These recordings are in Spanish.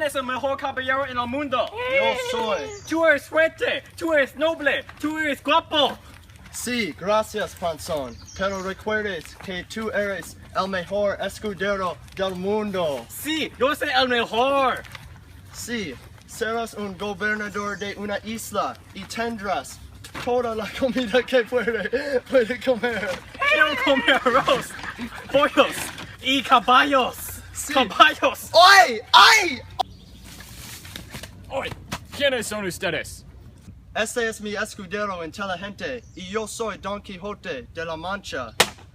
es el mejor caballero en el mundo? Yo soy. Tú eres fuerte, tú eres noble, tú eres guapo. Sí, gracias, Panzón. Pero recuerdes que tú eres el mejor escudero del mundo. Sí, yo soy el mejor. Sí, serás un gobernador de una isla y tendrás toda la comida que puede comer. Quiero comer arroz, pollos y caballos. Sí. Caballos. ¡Ay! ¡Ay! Oye, ¿quiénes son ustedes? Este es mi escudero inteligente y yo soy Don Quijote de la Mancha.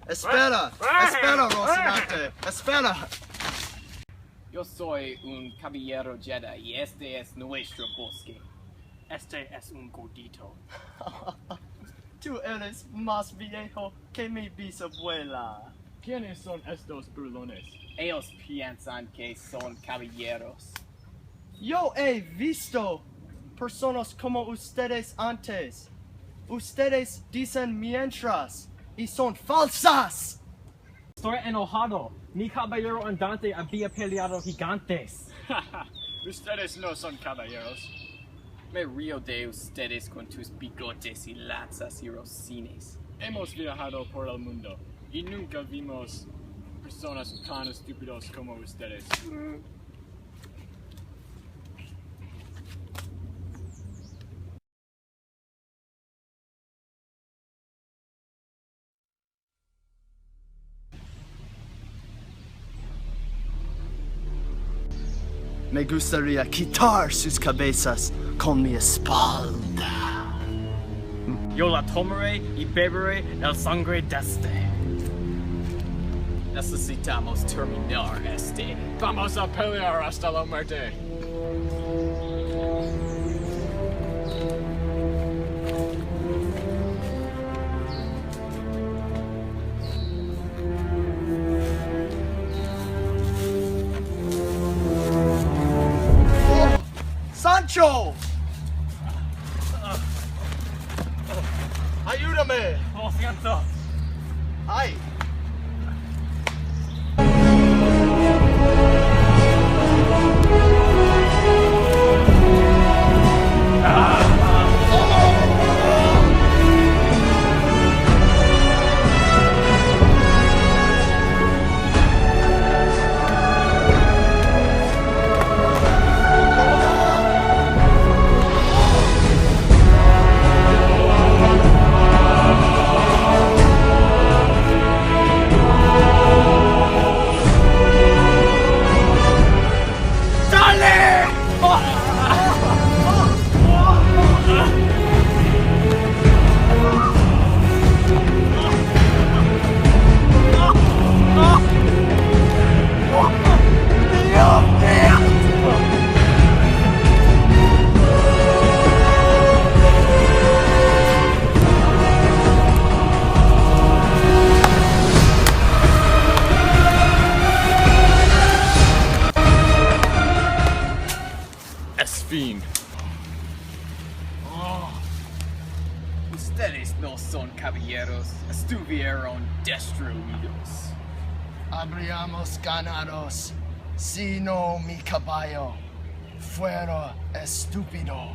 Espera, Rocinante, espera. Yo soy un caballero Jedi y este es nuestro bosque. Este es un gordito. Tú eres más viejo que mi bisabuela. ¿Quiénes son estos burlones? Ellos piensan que son caballeros. Yo he visto personas como ustedes antes. Ustedes dicen mientras y son falsas. Estoy enojado. Mi caballero andante había peleado gigantes. Ustedes no son caballeros. Me río de ustedes con tus bigotes y lanzas y rocines. Hemos viajado por el mundo y nunca vimos personas tan estúpidos como ustedes. Me gustaría quitar sus cabezas con mi espalda. Yo la tomaré y beberé el sangre de este. Necesitamos terminar este. Vamos a pelear hasta la muerte. ¡Sancho! ¡Ayúdame! Lo siento. ¡Ay! Fin. Ustedes no son caballeros, estuvieron destruidos. Habríamos ganados si no mi caballo fuera estúpido.